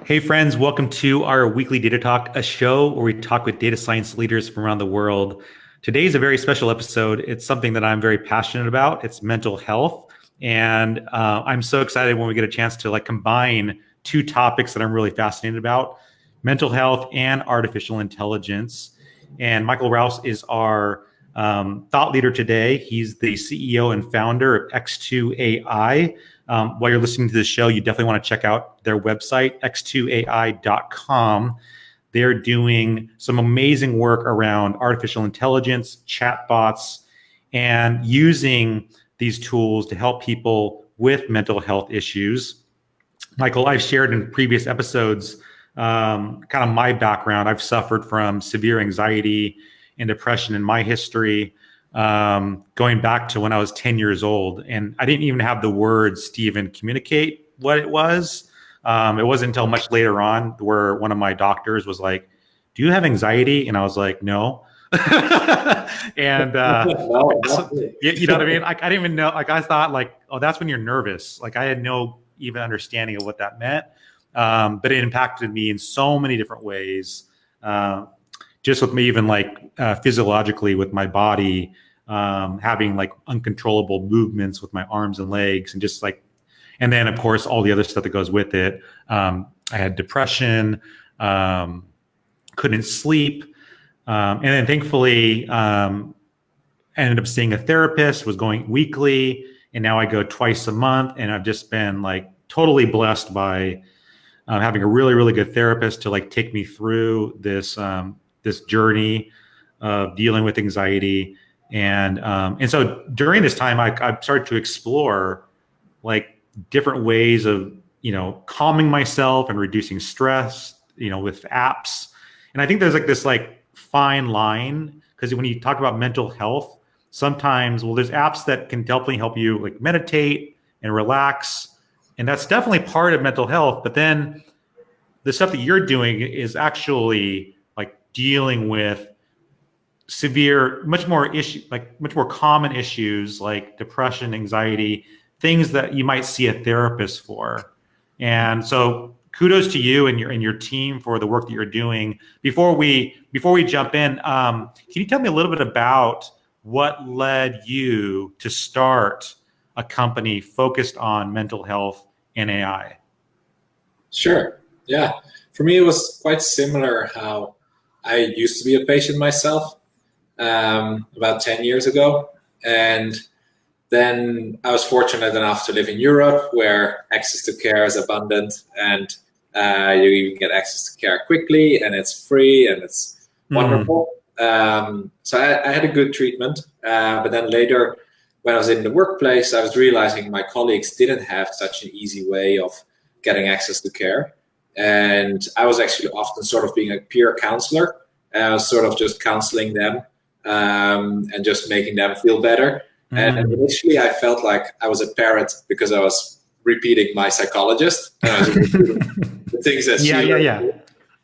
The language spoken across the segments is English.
Hey friends, welcome to our weekly Data Talk, a show where we talk with data science leaders from around the world. Today is a very special episode. It's something that I'm very passionate about. It's mental health. And I'm so excited when we get a chance to combine two topics that I'm really fascinated about, mental health and artificial intelligence. And Michiel Rauws is our thought leader today. He's the CEO and founder of X2AI. While you're listening to this show, you definitely want to check out their website, x2ai.com. They're doing some amazing work around artificial intelligence, chatbots, and using these tools to help people with mental health issues. Michiel, I've shared in previous episodes kind of my background. I've suffered from severe anxiety and depression in my history, going back to when I was 10 years old. And I didn't even have the words to even communicate what it was. It wasn't until much later on where one of my doctors was like, "Do you have anxiety?" And I was like, "No." And No, you know what I mean? I didn't even know. I thought oh, that's when you're nervous. I had no even understanding of what that meant. But it impacted me in so many different ways. Just with me, even physiologically with my body, having uncontrollable movements with my arms and legs, and and then of course all the other stuff that goes with it. I had depression, couldn't sleep, and then thankfully ended up seeing a therapist. Was going weekly, and now I go twice a month, and I've just been totally blessed by having a really, really good therapist to take me through this journey of dealing with anxiety. And so during this time, I started to explore different ways of, calming myself and reducing stress, with apps. And I think there's this fine line, because when you talk about mental health, sometimes, there's apps that can definitely help you meditate and relax. And that's definitely part of mental health. But then the stuff that you're doing is actually dealing with severe, much more common issues like depression, anxiety, things that you might see a therapist for. And so kudos to you and your team for the work that you're doing. Before we jump in, can you tell me a little bit about what led you to start a company focused on mental health and AI? Sure. Yeah. For me, it was quite similar how I used to be a patient myself about 10 years ago. And then I was fortunate enough to live in Europe, where access to care is abundant, and you even get access to care quickly, and it's free, and it's wonderful. So I had a good treatment. But then later, when I was in the workplace, I was realizing my colleagues didn't have such an easy way of getting access to care. And I was actually often sort of being a peer counselor, sort of just counseling them and just making them feel better. And initially I felt like I was a parrot because I was repeating my psychologist. And I was repeating the things that Yeah.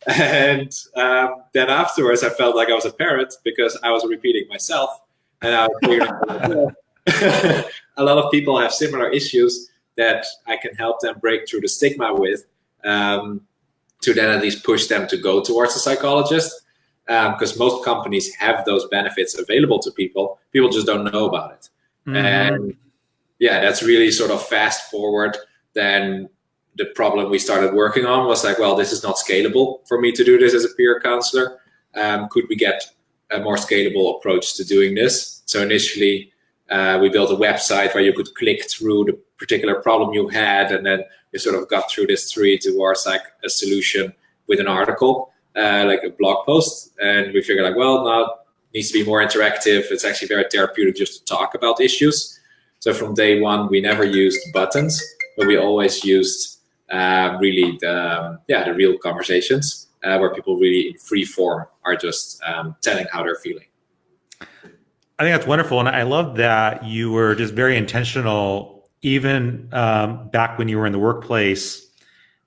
And then afterwards I felt like I was a parrot because I was repeating myself. And I was figuring a lot of people have similar issues that I can help them break through the stigma with, to then at least push them to go towards a psychologist, because most companies have those benefits available to people. People just don't know about it. And yeah, that's really sort of fast forward. Then the problem we started working on was well, this is not scalable for me to do this as a peer counselor. Could we get a more scalable approach to doing this? So initially, we built a website where you could click through the particular problem you had, and then you sort of got through this tree towards a solution with an article, like a blog post. And we figured well, now it needs to be more interactive. It's actually very therapeutic just to talk about issues. So from day one, we never used buttons, but we always used really the real conversations where people really in free form are just telling how they're feeling. I think that's wonderful. And I love that you were just very intentional, even back when you were in the workplace,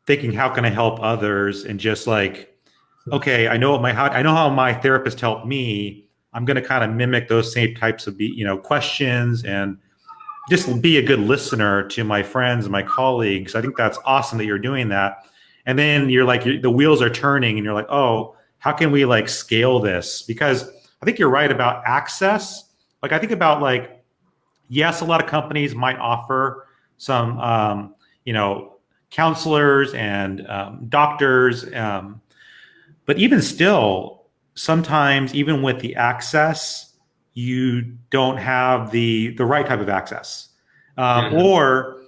thinking, how can I help others? And just okay, I know how my therapist helped me. I'm going to kind of mimic those same types of questions, and just be a good listener to my friends and my colleagues. I think that's awesome that you're doing that. And then you're like, the wheels are turning and you're like, oh, how can we like scale this? Because I think you're right about access. Like I think about like, yes, a lot of companies might offer some, counselors and doctors. But even still, sometimes even with the access, you don't have the right type of access. Or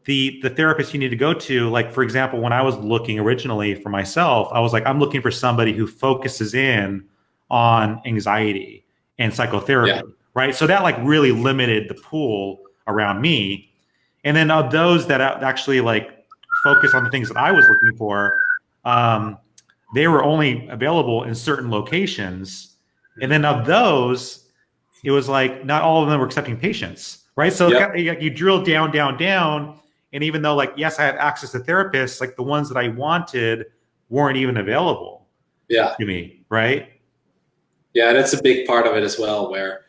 the therapist you need to go to, like, for example, when I was looking originally for myself, I was like, I'm looking for somebody who focuses in on anxiety and psychotherapy, right? So that like really limited the pool around me. And then of those that actually like focus on the things that I was looking for, they were only available in certain locations. And then of those, it was like not all of them were accepting patients, right? So you drill down. And even though like, yes, I had access to therapists, like the ones that I wanted weren't even available to me, right? Yeah, that's a big part of it as well, where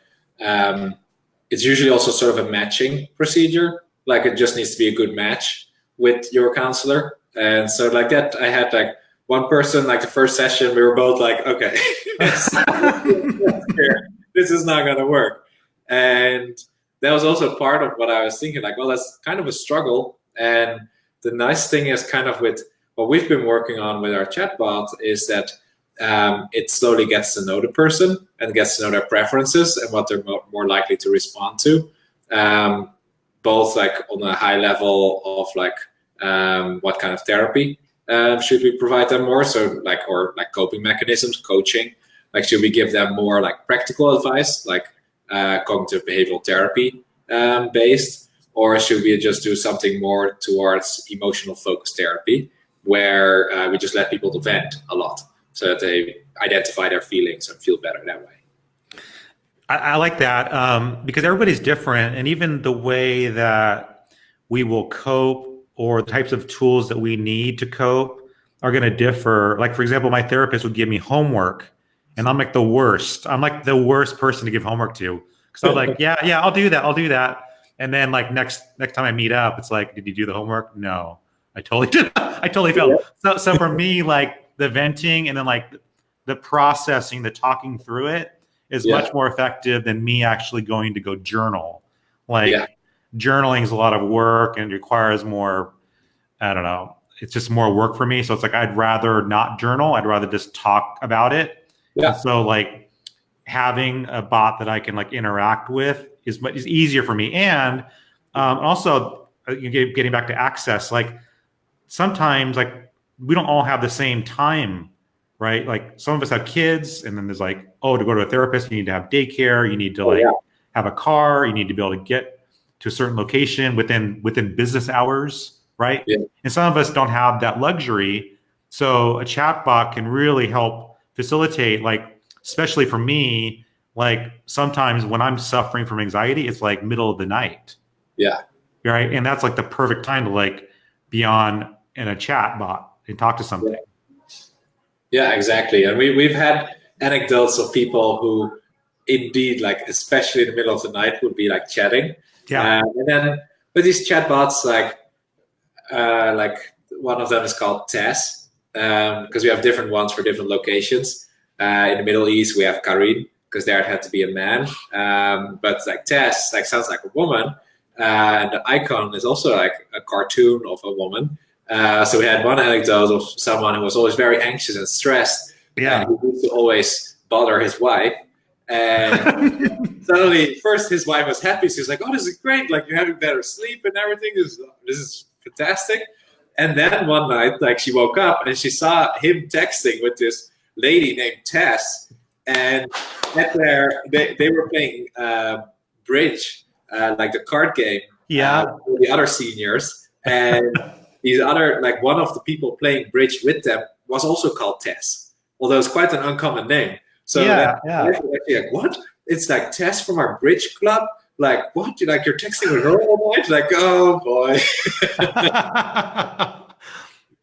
it's usually also sort of a matching procedure. Like it just needs to be a good match with your counselor. And so like that, I had like one person, like the first session, we were both like, okay, this is not going to work. And that was also part of what I was thinking, like, well, that's kind of a struggle. And the nice thing is kind of with what we've been working on with our chatbot is that it slowly gets to know the person and gets to know their preferences and what they're more likely to respond to. Both like on a high level of like what kind of therapy should we provide them more? So like, or like coping mechanisms, coaching, like should we give them more like practical advice, like cognitive behavioral therapy based, or should we just do something more towards emotional focused therapy where we just let people to vent a lot so that they identify their feelings and feel better that way? I like that because everybody's different, and even the way that we will cope or the types of tools that we need to cope are going to differ. Like, for example, my therapist would give me homework, and I'm like the worst. I'm like the worst person to give homework to because I'm like, yeah, I'll do that. And then like next time I meet up, it's like, did you do the homework? No, I totally did. I totally failed. So for me, like the venting and then like the processing, the talking through it is much more effective than me actually going to go journal. Like journaling is a lot of work and requires more, I don't know, it's just more work for me. So it's like, I'd rather not journal. I'd rather just talk about it. And so like having a bot that I can like interact with is easier for me. And also getting back to access, like sometimes like we don't all have the same time, right? Like some of us have kids, and then there's like, oh, to go to a therapist, you need to have daycare, you need to have a car, you need to be able to get to a certain location within business hours, right? And some of us don't have that luxury. So a chatbot can really help facilitate, like, especially for me, like sometimes when I'm suffering from anxiety, it's like middle of the night. Right. And that's like the perfect time to like be on in a chat bot and talk to somebody. Yeah, exactly. And we've had anecdotes of people who indeed, like, especially in the middle of the night, would be like chatting. And then with these chatbots, like one of them is called Tess, because we have different ones for different locations. In the Middle East, we have Karim, because there it had to be a man. But like Tess, like sounds like a woman. And the icon is also like a cartoon of a woman. So we had one anecdote of someone who was always very anxious and stressed. And he used to always bother his wife. And suddenly, first his wife was happy. She was like, "Oh, this is great! Like you're having better sleep and everything. This is fantastic." And then one night, like she woke up and she saw him texting with this lady named Tess, and they were playing bridge, like the card game. With the other seniors, and these other, like one of the people playing bridge with them was also called Tess, although it's quite an uncommon name. So actually like, what? It's like Tess from our bridge club. Like what? Like you're texting with her all night? Like, oh boy.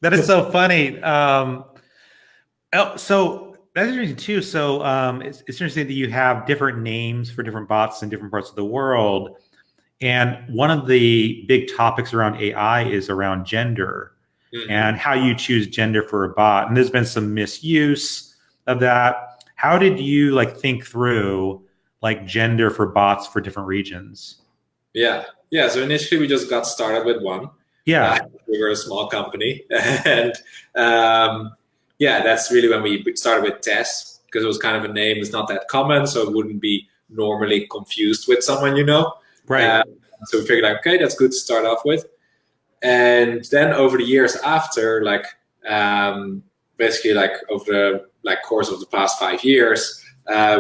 That is so funny. So that's interesting too. So it's interesting that you have different names for different bots in different parts of the world. And one of the big topics around AI is around gender. and how you choose gender for a bot. And there's been some misuse of that. How did you like think through like gender for bots for different regions? Yeah. So initially we just got started with one. Yeah. We were a small company, and that's really when we started with Tess, because it was kind of a name that's not that common, so it wouldn't be normally confused with someone you know. Right. So we figured, like, okay, that's good to start off with. And then over the years after, like basically like over the course of the past 5 years,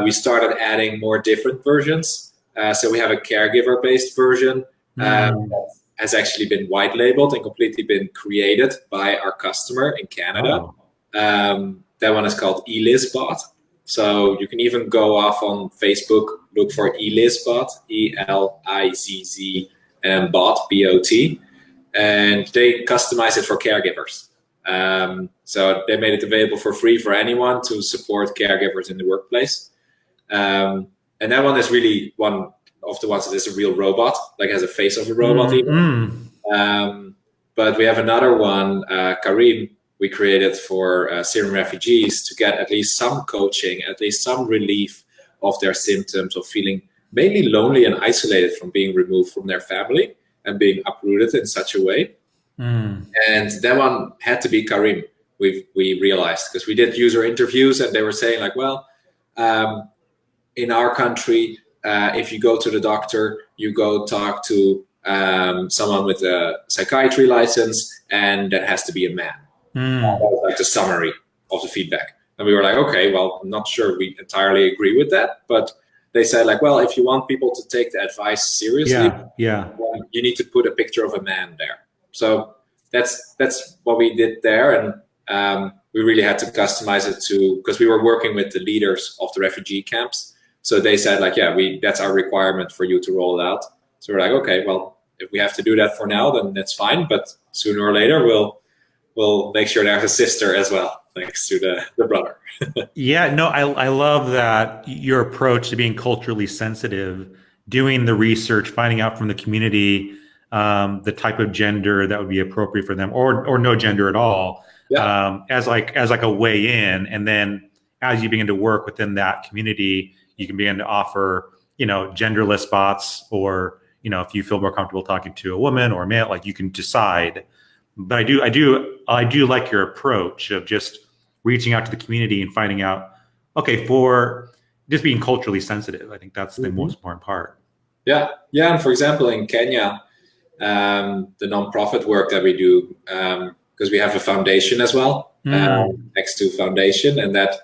we started adding more different versions. So we have a caregiver-based version that has actually been white labeled and completely been created by our customer in Canada. That one is called ELIZbot. So you can even go off on Facebook, look for ELIZbot, ELIZZ, and bot, BOT. And they customize it for caregivers. So they made it available for free for anyone to support caregivers in the workplace. And that one is really one of the ones that is a real robot, like has a face of a robot even. But we have another one, Karim, we created for Syrian refugees to get at least some coaching, at least some relief of their symptoms of feeling mainly lonely and isolated from being removed from their family and being uprooted in such a way. And that one had to be Karim, we realized, because we did user interviews and they were saying like, well, in our country, if you go to the doctor, you go talk to someone with a psychiatry license, and that has to be a man. That was like the summary of the feedback. And we were like, okay, well, I'm not sure we entirely agree with that, but they said like, well, if you want people to take the advice seriously, you need to put a picture of a man there. So that's what we did there. And we really had to customize it because we were working with the leaders of the refugee camps. So they said like, that's our requirement for you to roll it out. So we're like, okay, well, if we have to do that for now, then that's fine. But sooner or later, we'll make sure there's a sister as well, thanks to the brother. I love that your approach to being culturally sensitive, doing the research, finding out from the community the type of gender that would be appropriate for them, or no gender at all, as like a way in, and then as you begin to work within that community, you can begin to offer genderless bots, or if you feel more comfortable talking to a woman or a male, like you can decide. But I do like your approach of just reaching out to the community and finding out, okay, for just being culturally sensitive. I think that's the most important part. Yeah. And for example, in Kenya, the nonprofit work that we do, because we have a foundation as well, X2 Foundation, and that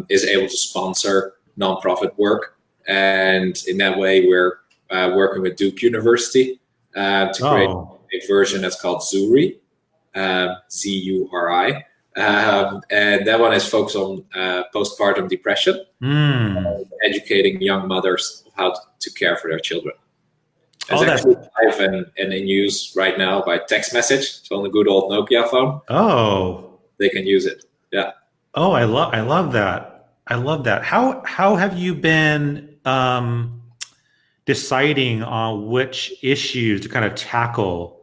is able to sponsor nonprofit work. And in that way, we're working with Duke University to create a version that's called Zuri, Zuri. And that one is focused on postpartum depression, educating young mothers of how to care for their children. It's actually live and in use right now by text message. So on the good old Nokia phone, they can use it. Yeah. Oh, I love that. I love that. How have you been deciding on which issues to kind of tackle?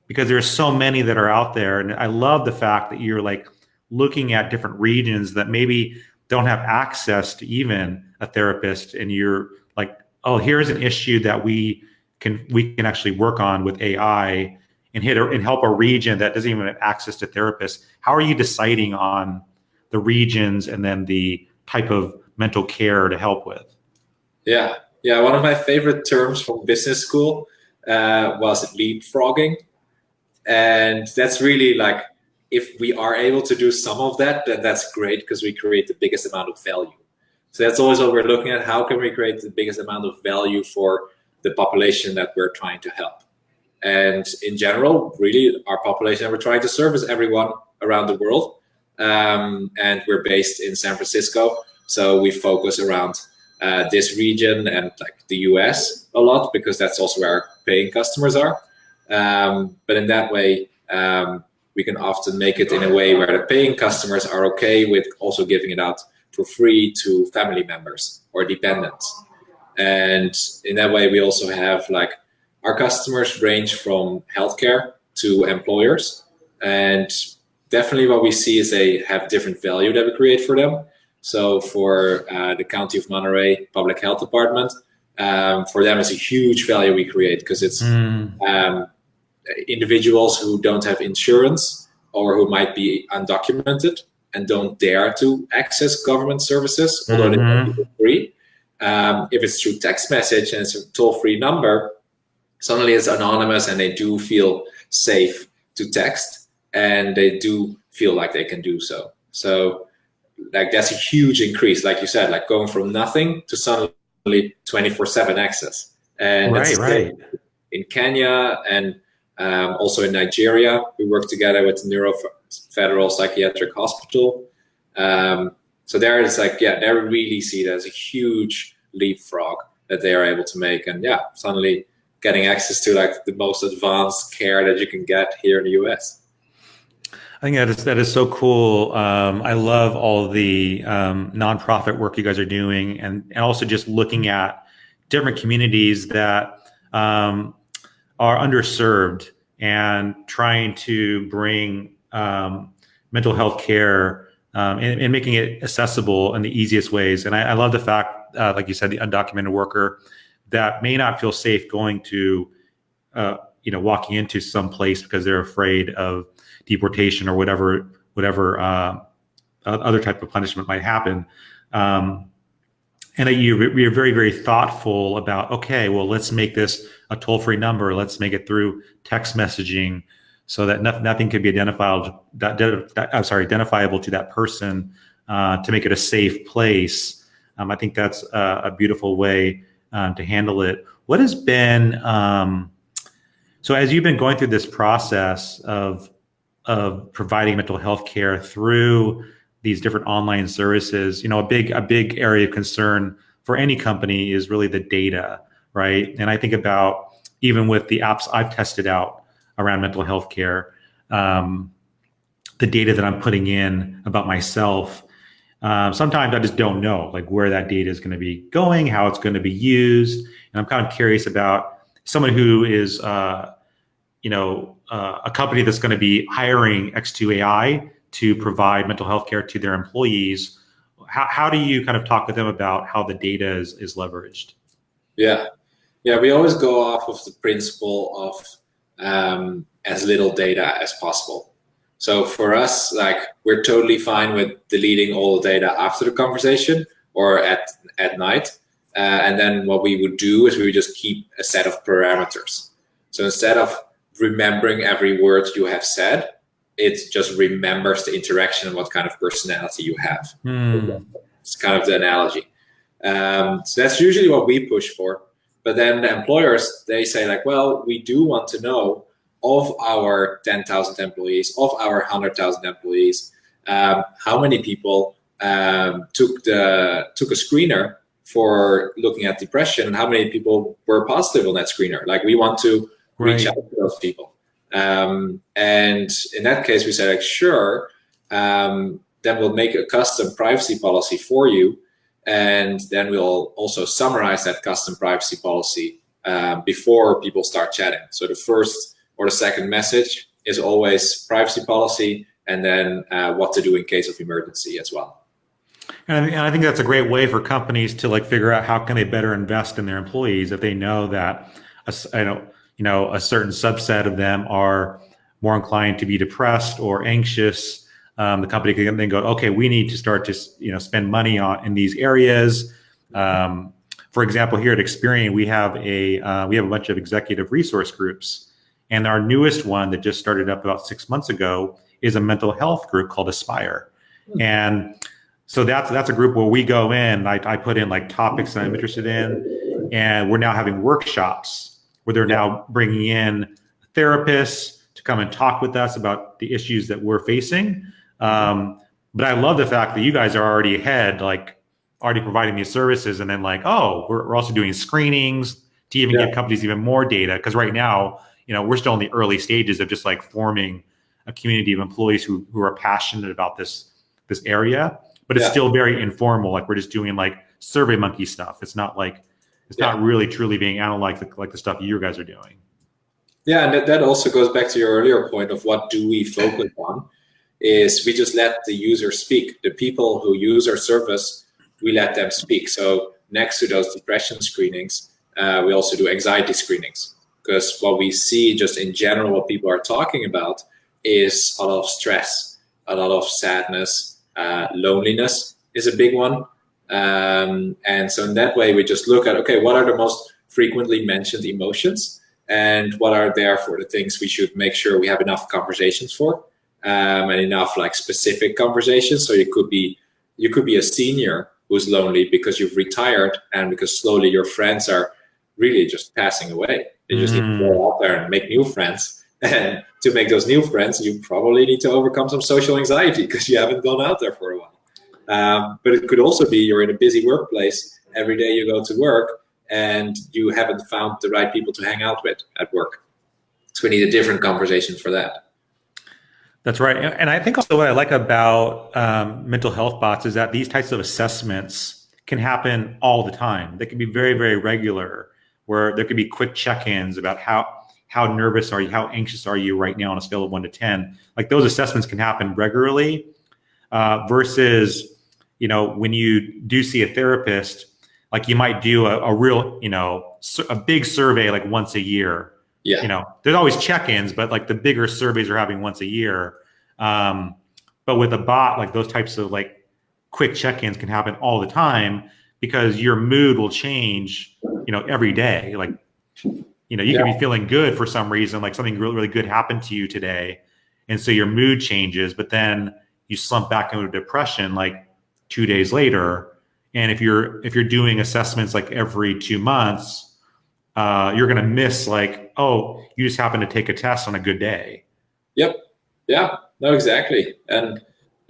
Because there's so many that are out there, and I love the fact that you're like looking at different regions that maybe don't have access to even a therapist, and you're like, oh, here's an issue that we can actually work on with AI and help a region that doesn't even have access to therapists. How are you deciding on the regions and then the type of mental care to help with? Yeah. One of my favorite terms from business school was leapfrogging. And that's really like, if we are able to do some of that, then that's great, because we create the biggest amount of value. So that's always what we're looking at. How can we create the biggest amount of value for the population that we're trying to help? And in general, really, our population that we're trying to serve is everyone around the world. And we're based in San Francisco. So we focus around this region and like the US a lot, because that's also where our paying customers are. But in that way, we can often make it in a way where the paying customers are okay with also giving it out for free to family members or dependents. And in that way, we also have like our customers range from healthcare to employers. And definitely what we see is they have different value that we create for them. So for the County of Monterey Public Health Department, for them it's a huge value we create because it's individuals who don't have insurance or who might be undocumented and don't dare to access government services, although they might be free. If it's through text message and it's a toll-free number, suddenly it's anonymous and they do feel safe to text and they do feel like they can do so. So like that's a huge increase, like you said, like going from nothing to suddenly 24/7 access. And right. In Kenya and also in Nigeria, we work together with Neuro Federal Psychiatric Hospital. So there it's like, yeah, they really see it as a huge leapfrog that they are able to make. And yeah, suddenly getting access to like the most advanced care that you can get here in the US. I think that is so cool. I love all the nonprofit work you guys are doing, and also just looking at different communities that are underserved and trying to bring mental health care and making it accessible in the easiest ways. And I love the fact, like you said, the undocumented worker that may not feel safe going to, walking into some place because they're afraid of deportation or whatever other type of punishment might happen. And that you're very, very thoughtful about, okay, well, let's make this a toll-free number. Let's make it through text messaging so that nothing could be identifiable to that person to make it a safe place. I think that's a beautiful way to handle it. What has been, so as you've been going through this process of providing mental health care through these different online services, a big area of concern for any company is really the data, right? And I think about even with the apps I've tested out around mental health care, the data that I'm putting in about myself, sometimes I just don't know like where that data is going to be going, how it's going to be used. And I'm kind of curious about someone who is, a company that's going to be hiring X2AI to provide mental health care to their employees. How do you kind of talk with them about how the data is leveraged? Yeah, we always go off of the principle of as little data as possible. So for us, like we're totally fine with deleting all the data after the conversation or at night. And then what we would do is we would just keep a set of parameters. So instead of remembering every word you have said, it just remembers the interaction and what kind of personality you have. It's kind of the analogy. So that's usually what we push for. But then the employers, they say like, well, we do want to know of our 10,000 employees, of our 100,000 employees, how many people took a screener for looking at depression and how many people were positive on that screener. Like we want to reach out to those people. And in that case, we said, like, sure, then we'll make a custom privacy policy for you. And then we'll also summarize that custom privacy policy before people start chatting. So the first or the second message is always privacy policy, and then what to do in case of emergency as well. And I think that's a great way for companies to like figure out how can they better invest in their employees if they know that a certain subset of them are more inclined to be depressed or anxious. The company can then go, okay, we need to start to spend money in these areas. For example, here at Experian, we have a bunch of executive resource groups, and our newest one that just started up about 6 months ago is a mental health group called Aspire, and so that's a group where we go in. I put in like topics that I'm interested in, and we're now having workshops where they're now bringing in therapists to come and talk with us about the issues that we're facing. But I love the fact that you guys are already ahead, like already providing these services, and then like, oh, we're also doing screenings to even give companies even more data. Because right now, we're still in the early stages of just like forming a community of employees who are passionate about this area, but it's still very informal. Like we're just doing like Survey Monkey stuff. It's not like, not really truly being analyzed like the stuff you guys are doing. Yeah, and that also goes back to your earlier point of what do we focus on, is we just let the user speak. The people who use our service, we let them speak. So next to those depression screenings, we also do anxiety screenings, because what we see just in general, what people are talking about is a lot of stress, a lot of sadness, loneliness is a big one. And so in that way, we just look at, okay, what are the most frequently mentioned emotions, and what are there for the things we should make sure we have enough conversations for, and enough like specific conversations. So you could be a senior who's lonely because you've retired and because slowly your friends are really just passing away. You just need to go out there and make new friends. And to make those new friends, you probably need to overcome some social anxiety because you haven't gone out there for a while. But it could also be you're in a busy workplace. Every day you go to work and you haven't found the right people to hang out with at work. So we need a different conversation for that. That's right. And I think also what I like about mental health bots is that these types of assessments can happen all the time. They can be very, very regular, where there could be quick check-ins about how nervous are you, how anxious are you right now on a scale of 1 to 10. Like those assessments can happen regularly versus, when you do see a therapist, like you might do a real, a big survey like once a year. Yeah. There's always check-ins, but like the bigger surveys are happening once a year. But with a bot, like those types of like quick check-ins can happen all the time because your mood will change, every day. Like, you can be feeling good for some reason, like something really, really good happened to you today. And so your mood changes, but then you slump back into depression like 2 days later. And if you're doing assessments like every 2 months, you're going to miss like, oh, you just happened to take a test on a good day. Yep. Yeah, no, exactly. And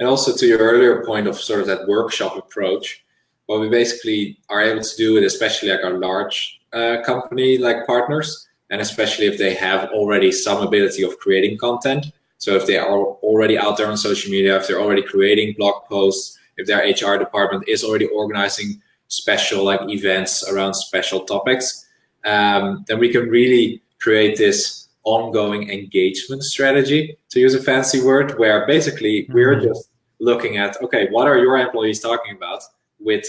also to your earlier point of sort of that workshop approach, what we basically are able to do, and especially like our large company like partners, and especially if they have already some ability of creating content. So if they are already out there on social media, if they're already creating blog posts, if their HR department is already organizing special like events around special topics, then we can really create this ongoing engagement strategy, to use a fancy word, where basically we're just looking at, okay, what are your employees talking about with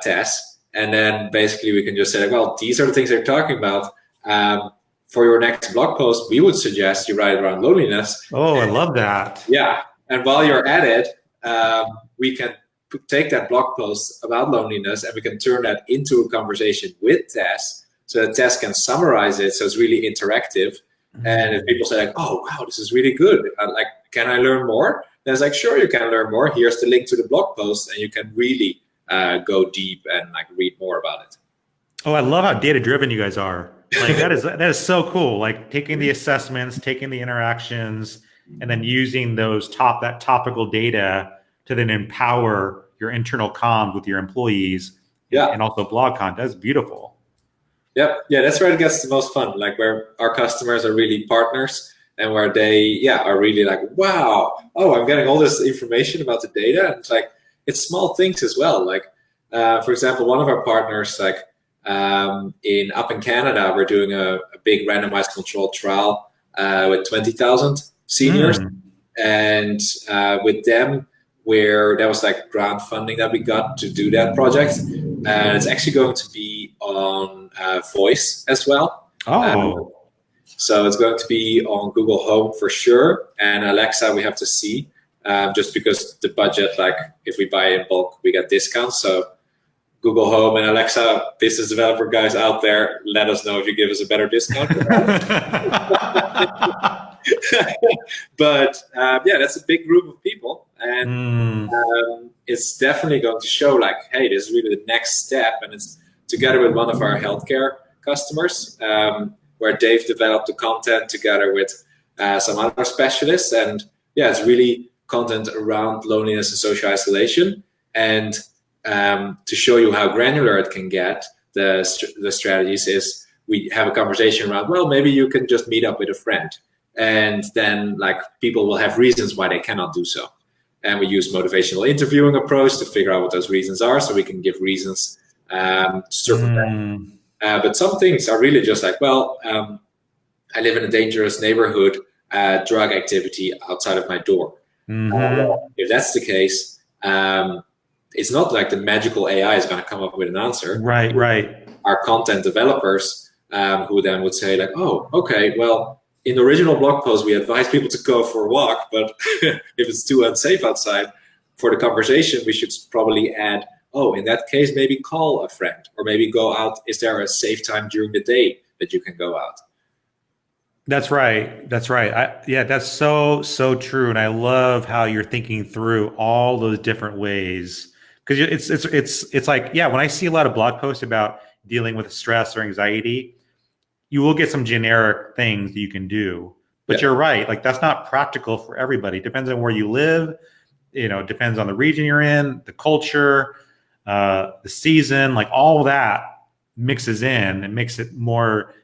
Tess? And then basically we can just say, well, these are the things they're talking about. For your next blog post, we would suggest you write around loneliness. Oh, I love that. Yeah. And while you're at it, we can take that blog post about loneliness and we can turn that into a conversation with Tess, so that Tess can summarize it, so it's really interactive. And if people say like, oh, wow, this is really good, like, can I learn more? Then it's like, sure, you can learn more. Here's the link to the blog post, and you can really go deep and like read more about it. Oh, I love how data-driven you guys are. Like that is so cool. Like taking the assessments, taking the interactions, and then using that topical data to then empower your internal comms with your employees. Yeah. And also blog content. That's beautiful. Yep. Yeah, that's where it gets the most fun. Like where our customers are really partners and where they are really like, wow, oh, I'm getting all this information about the data. And it's like, it's small things as well. Like, for example, one of our partners, like up in Canada, we're doing a big randomized controlled trial with 20,000 seniors. And with them, where that was like grant funding that we got to do that project. And it's actually going to be on voice as well. So it's going to be on Google Home for sure. And Alexa, we have to see, just because the budget, like if we buy in bulk, we get discounts. So Google Home and Alexa, business developer guys out there, let us know if you give us a better discount. But that's a big group of people. And it's definitely going to show like, hey, this is really the next step. And it's together with one of our healthcare customers, where they've developed the content together with some other specialists. And it's really content around loneliness and social isolation. And to show you how granular it can get, the strategies is we have a conversation around, well, maybe you can just meet up with a friend. And then like people will have reasons why they cannot do so. And we use motivational interviewing approach to figure out what those reasons are, so we can give reasons to circumvent. But some things are really just like, well, I live in a dangerous neighborhood, drug activity outside of my door. If that's the case, it's not like the magical AI is going to come up with an answer. Right. Our content developers who then would say like, oh, okay, well, in the original blog post, we advise people to go for a walk, but if it's too unsafe outside for the conversation, we should probably add, oh, in that case, maybe call a friend or maybe go out. Is there a safe time during the day that you can go out? That's right. That's so true. And I love how you're thinking through all those different ways, because it's like, yeah, when I see a lot of blog posts about dealing with stress or anxiety, you will get some generic things that you can do, but you're right. Like that's not practical for everybody. It depends on where you live. It depends on the region you're in, the culture, the season, like all that mixes in and makes it more,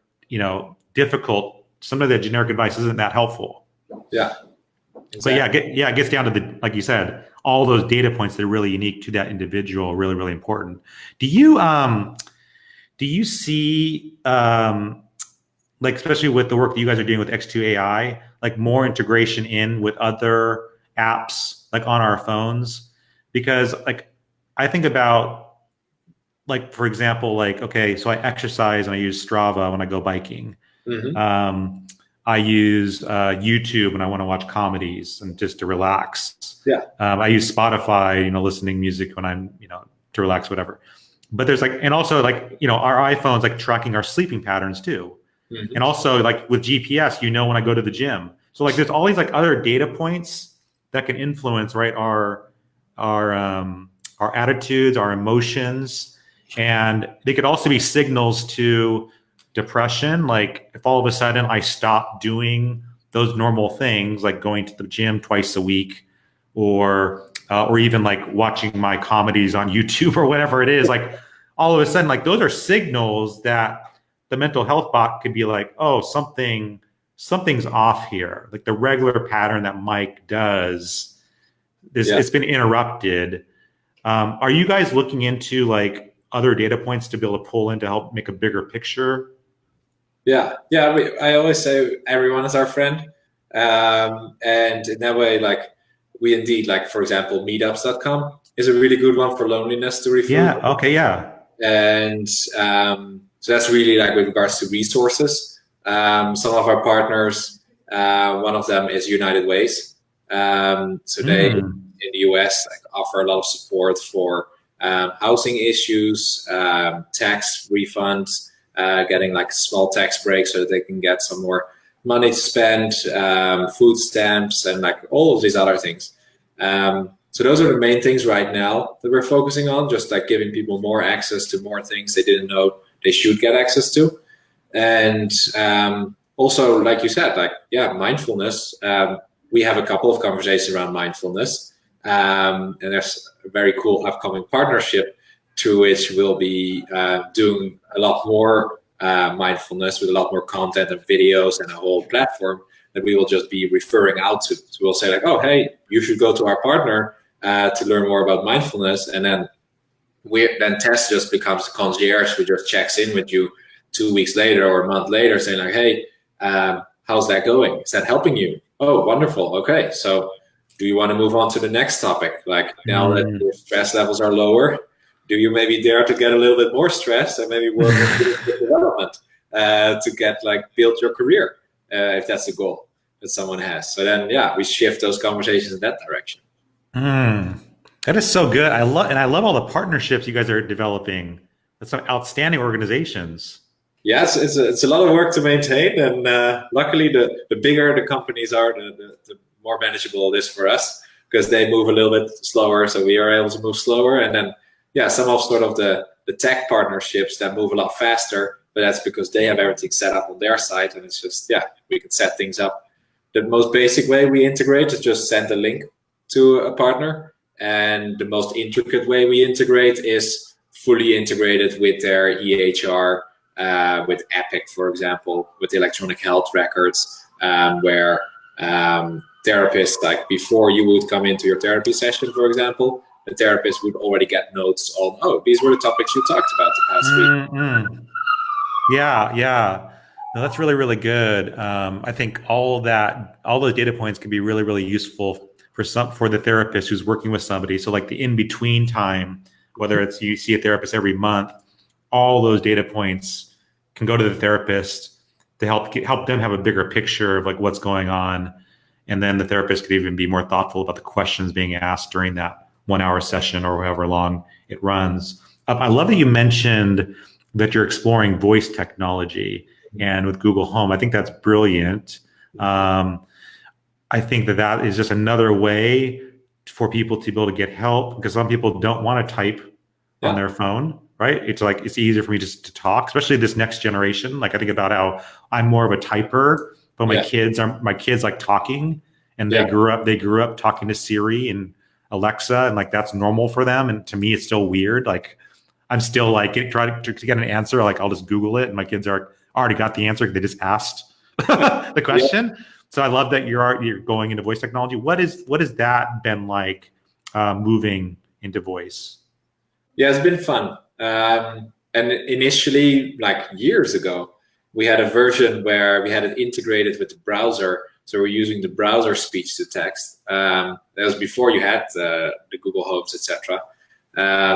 difficult. Some of the generic advice isn't that helpful. Yeah. Exactly. So it gets down to like you said, all those data points that are really unique to that individual, really, really important. Do you see, like, especially with the work that you guys are doing with X2AI, like more integration in with other apps, like on our phones? Because like, I think about like, for example, like, okay, so I exercise and I use Strava when I go biking. I use YouTube when I want to watch comedies and just to relax. I use Spotify, listening music when I'm, to relax, whatever. But there's like, and also like, our iPhones like tracking our sleeping patterns too. And also like with GPS, when I go to the gym. So like there's all these like other data points that can influence, right, our attitudes, our emotions, and they could also be signals to depression. Like if all of a sudden I stop doing those normal things, like going to the gym twice a week, or even like watching my comedies on YouTube or whatever it is, like all of a sudden, like those are signals that the mental health bot could be like, oh, something's off here. Like the regular pattern that Mike does, it's been interrupted. Are you guys looking into like other data points to be able to pull in to help make a bigger picture? I always say everyone is our friend, and in that way, like we indeed, like for example, meetups.com is a really good one for loneliness to refer. And so that's really like with regards to resources. Some of our partners, one of them is United Ways. So they in the US like offer a lot of support for housing issues, tax refunds. Getting like small tax breaks so that they can get some more money to spend, food stamps, and like all of these other things. So those are the main things right now that we're focusing on, just like giving people more access to more things they didn't know they should get access to. And also, like you said, like, mindfulness. We have a couple of conversations around mindfulness. And there's a very cool upcoming partnership through which we'll be doing a lot more mindfulness with a lot more content and videos and a whole platform that we will just be referring out to. So we'll say like, oh, hey, you should go to our partner to learn more about mindfulness. And then Tess just becomes the concierge who just checks in with you 2 weeks later or a month later saying like, hey, how's that going? Is that helping you? Oh, wonderful. Okay, so do you want to move on to the next topic? Like now that your stress levels are lower, do you maybe dare to get a little bit more stressed and maybe work on development to get like build your career if that's the goal that someone has? So then, we shift those conversations in that direction. That is so good. I love all the partnerships you guys are developing. That's some outstanding organizations. Yes, it's a lot of work to maintain, and luckily the bigger the companies are, the more manageable it is for us because they move a little bit slower, so we are able to move slower, and then. Some of sort of the tech partnerships that move a lot faster, but that's because they have everything set up on their side, and it's just, we can set things up. The most basic way we integrate is just send a link to a partner, and the most intricate way we integrate is fully integrated with their EHR, with Epic, for example, with electronic health records, where therapists, like before you would come into your therapy session, for example, the therapist would already get notes on, oh, these were the topics you talked about the past week. No, that's really, really good. I think all those data points can be really, really useful for the therapist who's working with somebody. So like the in between time, whether it's you see a therapist every month, all those data points can go to the therapist to help them have a bigger picture of like what's going on, and then the therapist could even be more thoughtful about the questions being asked during that 1 hour session or however long it runs. I love that you mentioned that you're exploring voice technology and with Google Home. I think that's brilliant. I think that is just another way for people to be able to get help, because some people don't want to type on their phone, right? It's like, it's easier for me just to talk, especially this next generation. Like I think about how I'm more of a typer, but my kids like talking, and they grew up talking to Siri and Alexa, and like that's normal for them. And to me, it's still weird. Like I'm still like trying to get an answer. Like I'll just Google it, and my kids already got the answer. They just asked the question. So I love that you're going into voice technology. What has that been like, moving into voice? Yeah, it's been fun. And initially, like years ago, we had a version where we had it integrated with the browser. So we're using the browser speech to text. That was before you had the Google Homes, etc.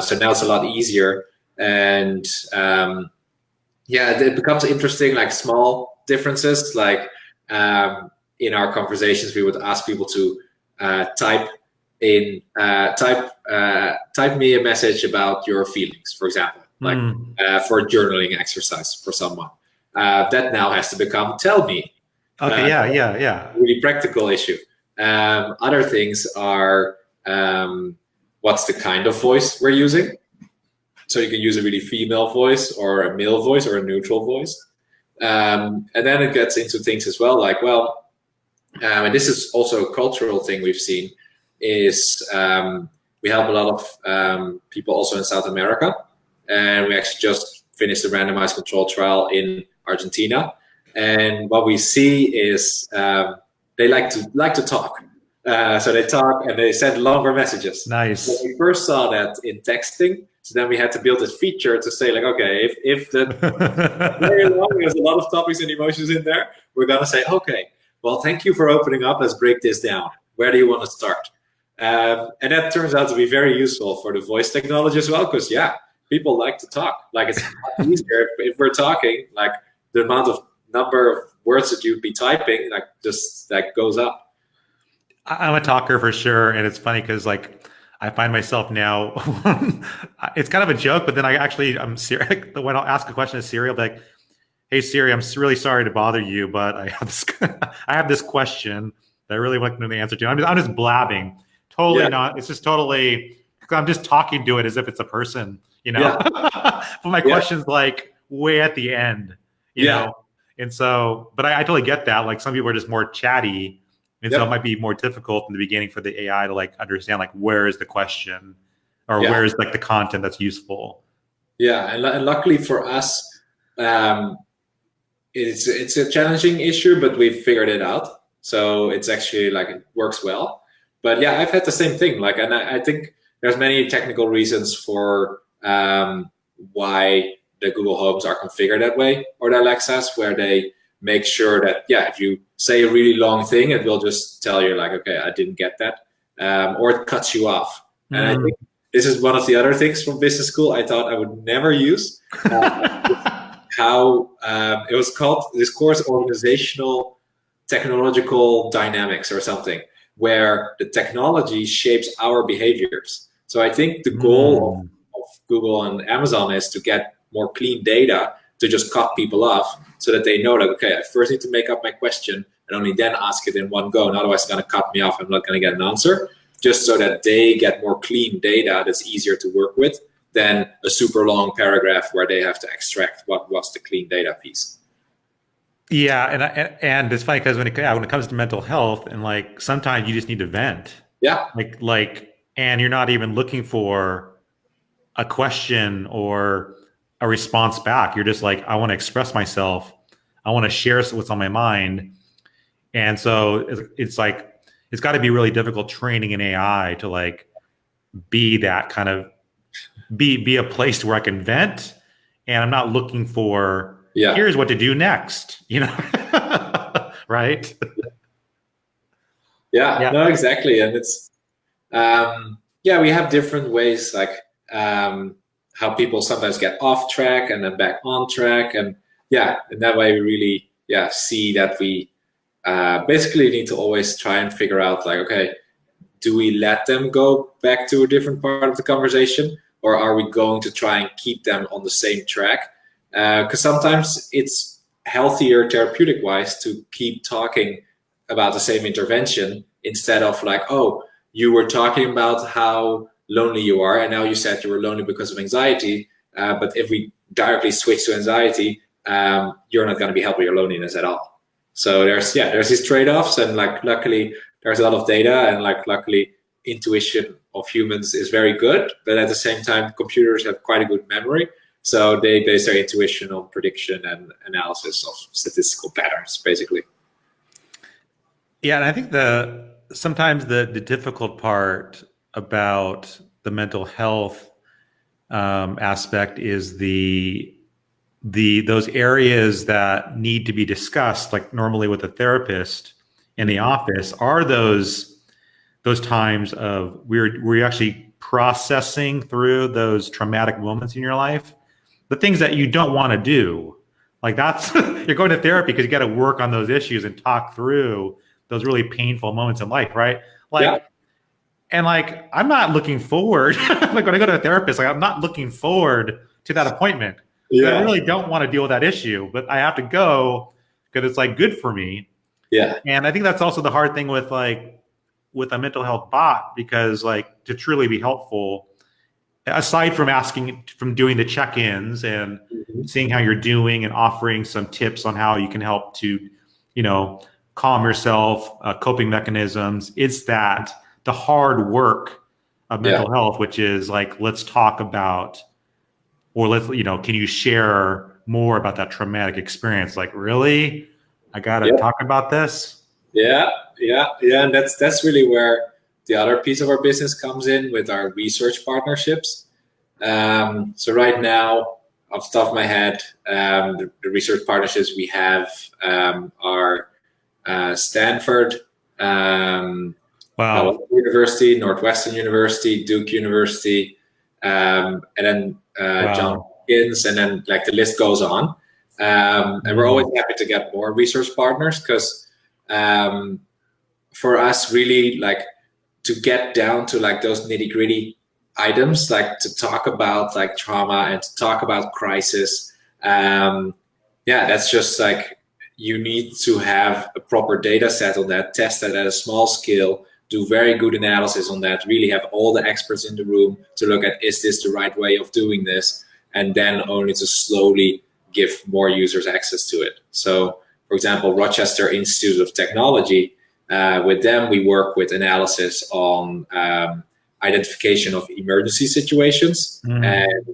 So now it's a lot easier. And it becomes interesting, like small differences. Like in our conversations, we would ask people to type me a message about your feelings, for example, like for a journaling exercise for someone. That now has to become tell me. Okay, yeah. Really practical issue. Other things are what's the kind of voice we're using. So you can use a really female voice or a male voice or a neutral voice. And then it gets into things as well, like, and this is also a cultural thing we've seen, is we help a lot of people also in South America. And we actually just finished a randomized control trial in Argentina. And what we see is they like to talk. So they talk and they send longer messages. Nice. When we first saw that in texting, so then we had to build this feature to say, like, okay, if the very long, there's a lot of topics and emotions in there, we're gonna say, okay, well, thank you for opening up. Let's break this down. Where do you want to start? And that turns out to be very useful for the voice technology as well, because people like to talk. Like it's easier if we're talking, like the number of words that you'd be typing, like just that goes up. I'm a talker for sure, and it's funny because like I find myself now, it's kind of a joke, but then I'm serious. When I'll ask a question to Siri, I'll be like, "Hey Siri, I'm really sorry to bother you, but I have this question that I really want to know the answer to." I'm just blabbing, totally not. It's just totally. I'm just talking to it as if it's a person, but my question's like way at the end, you know. And so, but I totally get that. Like some people are just more chatty. And so it might be more difficult in the beginning for the AI to like understand like where is the question or where is like the content that's useful. Yeah, and luckily for us, it's a challenging issue, but we've figured it out. So it's actually like it works well. But I've had the same thing. Like, and I think there's many technical reasons for why the Google Homes are configured that way, or the Alexas, where they make sure that if you say a really long thing, it will just tell you like, okay, I didn't get that, or it cuts you off. And I think this is one of the other things from business school I thought I would never use. How it was called, this course, Organizational Technological Dynamics or something, where the technology shapes our behaviors. So I think the goal of Google and Amazon is to get more clean data to just cut people off, so that they know that, okay, I first need to make up my question and only then ask it in one go. And otherwise it's going to cut me off. I'm not going to get an answer, just so that they get more clean data that's easier to work with than a super long paragraph where they have to extract what was the clean data piece. Yeah, and it's funny because when it comes to mental health, and like sometimes you just need to vent. Yeah. Like, and you're not even looking for a question or a response back. You're just like, I want to express myself. I want to share what's on my mind. And so it's like, it's got to be really difficult training an AI to like be that kind of be a place where I can vent, and I'm not looking for Yeah. Here's what to do next, right? Yeah, no, exactly. And it's, we have different ways, like how people sometimes get off track and then back on track. And in that way, we really, see that we basically need to always try and figure out, like, okay, do we let them go back to a different part of the conversation, or are we going to try and keep them on the same track? Because sometimes it's healthier therapeutic wise to keep talking about the same intervention instead of like, oh, you were talking about how lonely you are, and now you said you were lonely because of anxiety. But if we directly switch to anxiety, you're not going to be helping your loneliness at all. So there's these trade-offs, and like luckily there's a lot of data, and like luckily intuition of humans is very good, but at the same time computers have quite a good memory. So they base their intuition on prediction and analysis of statistical patterns, basically. Yeah, and I think sometimes the difficult part about the mental health aspect is those areas that need to be discussed, like normally with a therapist in the office, are those times of we're actually processing through those traumatic moments in your life, the things that you don't want to do. Like that's you're going to therapy because you got to work on those issues and talk through those really painful moments in life, right? And like I'm not looking forward like when I go to a therapist, like I'm not looking forward to that appointment. I really don't want to deal with that issue, but I have to go because it's like good for me. Yeah. And I think that's also the hard thing with a mental health bot, because like to truly be helpful, aside from doing the check-ins and seeing how you're doing and offering some tips on how you can help to, calm yourself, coping mechanisms, it's that the hard work of mental health, which is like, let's talk about, or can you share more about that traumatic experience? Like, really? I got to talk about this? Yeah. And that's really where the other piece of our business comes in with our research partnerships. So right now, off the top of my head, the research partnerships we have are Stanford, University, Northwestern University, Duke University, and then John Hopkins, and then like the list goes on. And we're always happy to get more research partners, because for us, really, like to get down to like those nitty-gritty items, like to talk about like trauma and to talk about crisis, that's just like you need to have a proper data set on that, test that at a small scale, do very good analysis on that, really have all the experts in the room to look at, is this the right way of doing this, and then only to slowly give more users access to it. So for example, Rochester Institute of Technology, with them we work with analysis on identification of emergency situations and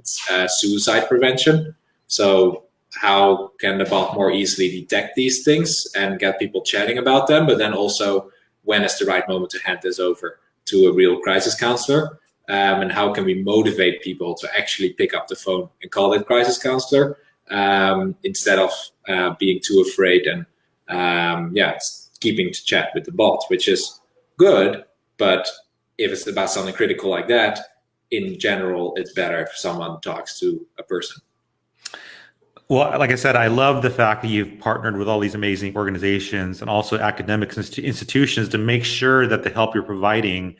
suicide prevention. So how can the bot more easily detect these things and get people chatting about them, but then also when is the right moment to hand this over to a real crisis counselor, and how can we motivate people to actually pick up the phone and call that crisis counselor, instead of being too afraid and keeping to chat with the bot, which is good, but if it's about something critical like that, in general, it's better if someone talks to a person. Well, like I said, I love the fact that you've partnered with all these amazing organizations and also academic institutions to make sure that the help you're providing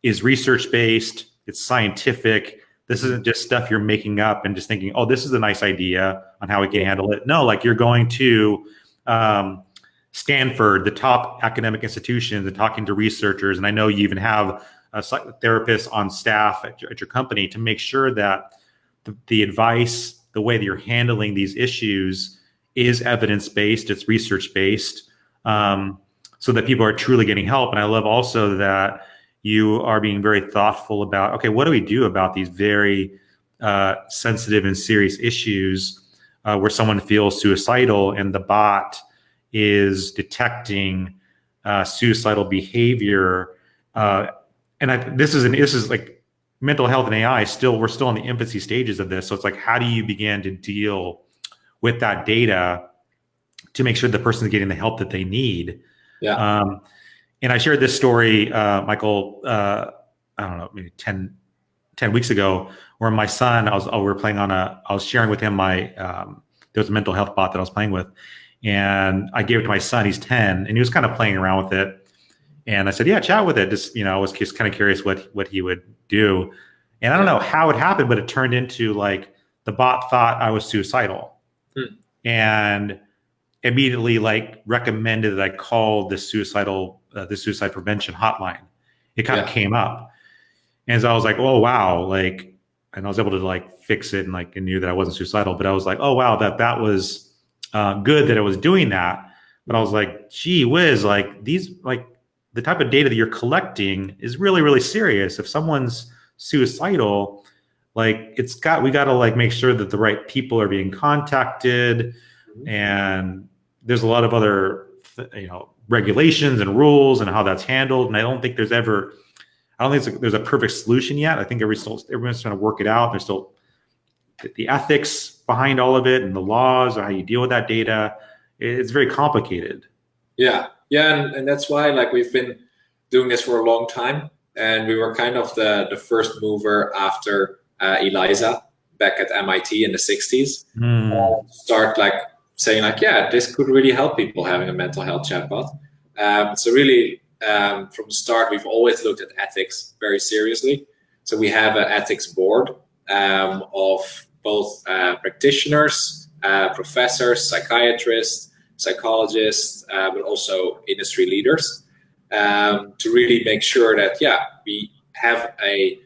is research-based, it's scientific. This isn't just stuff you're making up and just thinking, oh, this is a nice idea on how we can handle it. No, like you're going to Stanford, the top academic institutions, and talking to researchers. And I know you even have a therapist on staff at your company to make sure that the advice, the way that you're handling these issues is evidence-based, it's research-based, so that people are truly getting help. And I love also that you are being very thoughtful about, okay, what do we do about these very sensitive and serious issues where someone feels suicidal and the bot is detecting suicidal behavior. This is like mental health and AI we're still in the infancy stages of this. So it's like, how do you begin to deal with that data to make sure the person is getting the help that they need. Yeah. And I shared this story, Michael, I don't know, maybe 10 weeks ago, where my son, I was sharing with him there was a mental health bot that I was playing with, and I gave it to my son. He's 10, and he was kind of playing around with it. And I said, yeah, chat with it. Just, I was just kind of curious what he would do. And I don't know how it happened, but it turned into like the bot thought I was suicidal, and immediately like recommended that I call the suicide prevention hotline. It kind of came up. And so I was like, oh, wow. Like, and I was able to like fix it and knew that I wasn't suicidal, but I was like, oh, wow, that was good that it was doing that. But I was like, gee whiz, like these, like the type of data that you're collecting is really, really serious. If someone's suicidal, like we got to like make sure that the right people are being contacted, and there's a lot of other, regulations and rules and how that's handled. And I don't think there's a perfect solution yet. I think everyone's trying to work it out. There's still the ethics behind all of it and the laws, or how you deal with that data. It's very complicated. Yeah. And that's why like we've been doing this for a long time. And we were kind of the first mover after ELIZA back at MIT in the 60s. Start like saying like, yeah, this could really help people having a mental health chatbot. So really, from the start, we've always looked at ethics very seriously. So we have an ethics board of both practitioners, professors, psychiatrists, psychologists, but also industry leaders, to really make sure that, we have a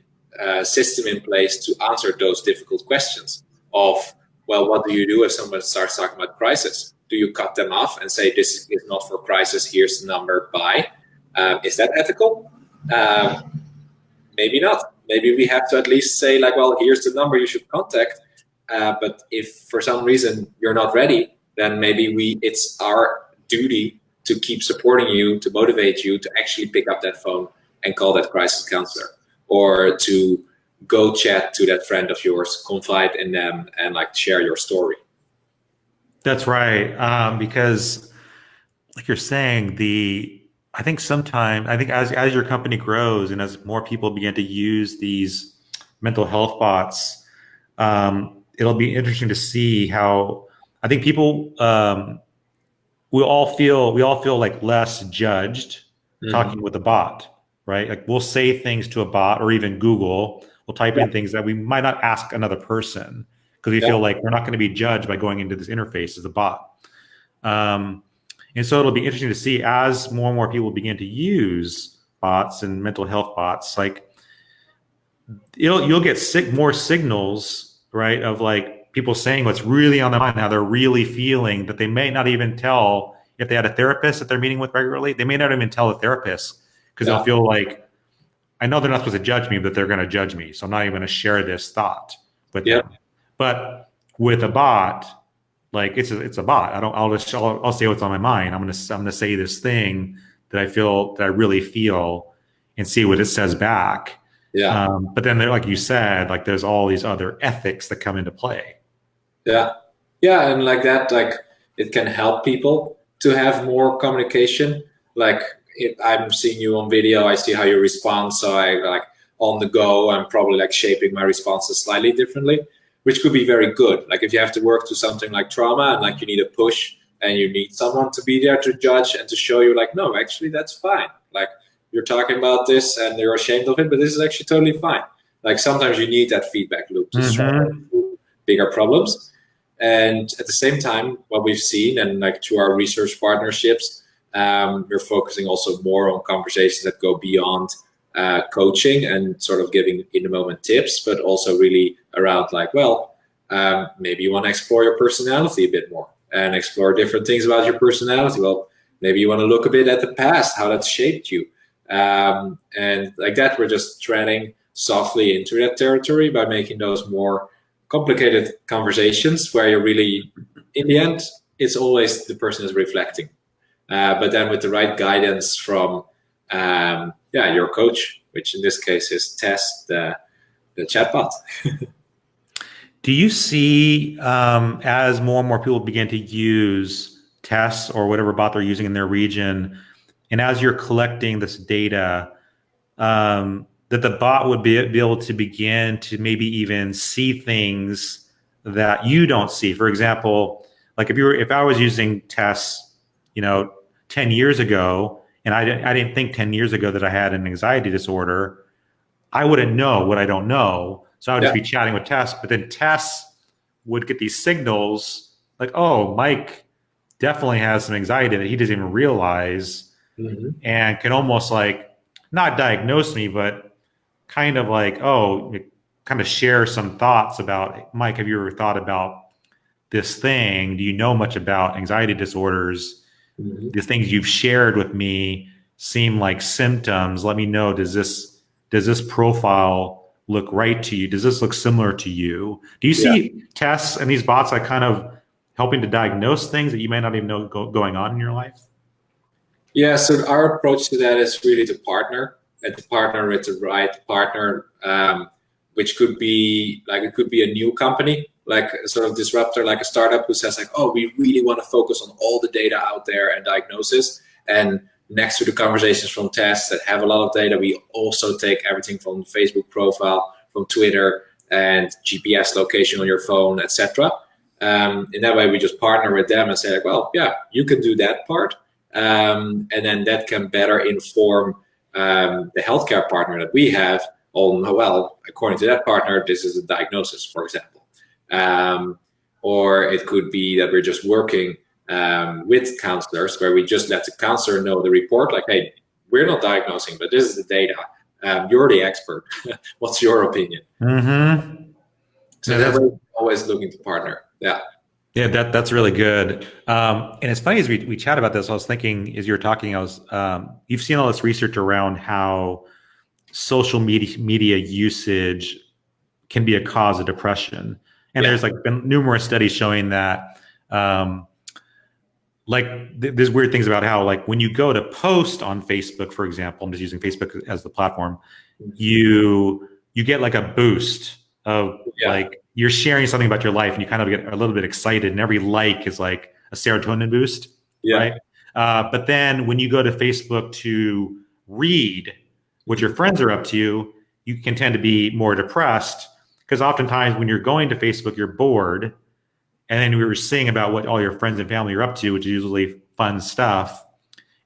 system in place to answer those difficult questions of, well, what do you do if someone starts talking about crisis? Do you cut them off and say, this is not for crisis, here's the number, bye? Is that ethical? Maybe not. Maybe we have to at least say like, well, here's the number you should contact. But if for some reason you're not ready, then maybe it's our duty to keep supporting you, to motivate you to actually pick up that phone and call that crisis counselor, or to go chat to that friend of yours, confide in them, and like share your story. That's right. Because like you're saying, I think as your company grows and as more people begin to use these mental health bots, it'll be interesting to see how I think people we all feel like less judged talking with a bot, right? Like we'll say things to a bot, or even Google. We'll type in things that we might not ask another person because we feel like we're not going to be judged by going into this interface as a bot. And so it'll be interesting to see as more and more people begin to use bots and mental health bots, like you'll get more signals, right, of like people saying what's really on their mind, how they're really feeling, that they may not even tell if they had a therapist that they're meeting with regularly. They may not even tell the therapist because they'll feel like, I know they're not supposed to judge me, but they're going to judge me. So I'm not even going to share this thought with them. But with a bot, like it's a bot. I'll say what's on my mind. I'm gonna say this thing that I really feel, and see what it says back. But then like you said, like there's all these other ethics that come into play. And like that, like it can help people to have more communication. Like if I'm seeing you on video, I see how you respond. So I like on the go, I'm probably like shaping my responses slightly differently, which could be very good. Like if you have to work through something like trauma and like you need a push and you need someone to be there to judge and to show you like, no, actually that's fine. Like you're talking about this and you're ashamed of it, but this is actually totally fine. Like sometimes you need that feedback loop to solve bigger problems. And at the same time, what we've seen, and like through our research partnerships, we're focusing also more on conversations that go beyond coaching and sort of giving in the moment tips, but also really around like, well, maybe you want to explore your personality a bit more and explore different things about your personality. Well, maybe you want to look a bit at the past, how that's shaped you. And like that, we're just treading softly into that territory by making those more complicated conversations where you're really, in the end, it's always the person is reflecting. But then with the right guidance from your coach, which in this case is Tess, the chatbot. Do you see as more and more people begin to use tests or whatever bot they're using in their region, and as you're collecting this data, that the bot would be able to begin to maybe even see things that you don't see? For example, like if I was using tests, 10 years ago, and I didn't think 10 years ago that I had an anxiety disorder, I wouldn't know what I don't know. So I would just be chatting with Tess, but then Tess would get these signals like, oh, Mike definitely has some anxiety that he doesn't even realize, and can almost like not diagnose me, but kind of like, kind of share some thoughts about, Mike, have you ever thought about this thing? Do you know much about anxiety disorders? The things you've shared with me seem like symptoms. Let me know, does this profile look right to you? Does this look similar to you? Do you see tests and these bots like kind of helping to diagnose things that you may not even know going on in your life? Yeah, so our approach to that is really to partner, and to partner with the right partner, which could be like, it could be a new company, like a sort of disruptor, like a startup who says like, oh, we really want to focus on all the data out there and diagnosis. And next to the conversations from tests that have a lot of data, we also take everything from Facebook profile, from Twitter, and GPS location on your phone, etc. In that way, we just partner with them and say like, well, yeah, you can do that part. And then that can better inform the healthcare partner that we have on, well, according to that partner, this is a diagnosis, for example. Or it could be that we're just working with counselors, where we just let the counselor know the report, like, hey, we're not diagnosing, but this is the data. You're the expert. What's your opinion? So that's always looking to partner. Yeah, that's really good. And it's funny as we chat about this, I was thinking as you were talking, you've seen all this research around how social media usage can be a cause of depression. And there's like been numerous studies showing that there's weird things about how, like, when you go to post on Facebook, for example, I'm just using Facebook as the platform, you get like a boost of like, you're sharing something about your life and you kind of get a little bit excited, and every like is like a serotonin boost, right? But then when you go to Facebook to read what your friends are up to, you can tend to be more depressed, because oftentimes when you're going to Facebook, you're bored, and then we were seeing about what all your friends and family are up to, which is usually fun stuff.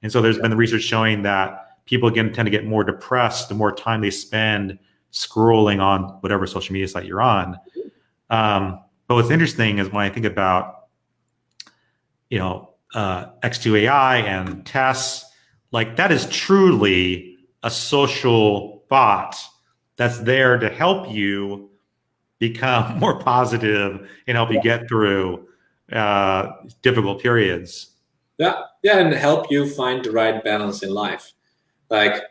And so there's been the research showing that people tend to get more depressed the more time they spend scrolling on whatever social media site you're on. But what's interesting is when I think about, X2AI and tests, like, that is truly a social bot that's there to help you become more positive and help you get through difficult periods. And help you find the right balance in life. Like,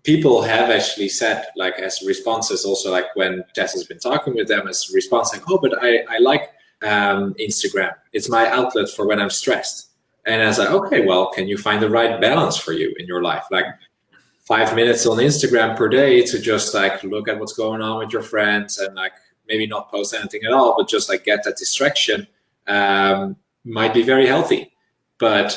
people have actually said, like, as responses also, like when Tess has been talking with them, as response, like, oh, but I like Instagram. It's my outlet for when I'm stressed. And I was like, okay, well, can you find the right balance for you in your life? Like 5 minutes on Instagram per day to just like look at what's going on with your friends, and like maybe not post anything at all, but just like get that distraction, might be very healthy. But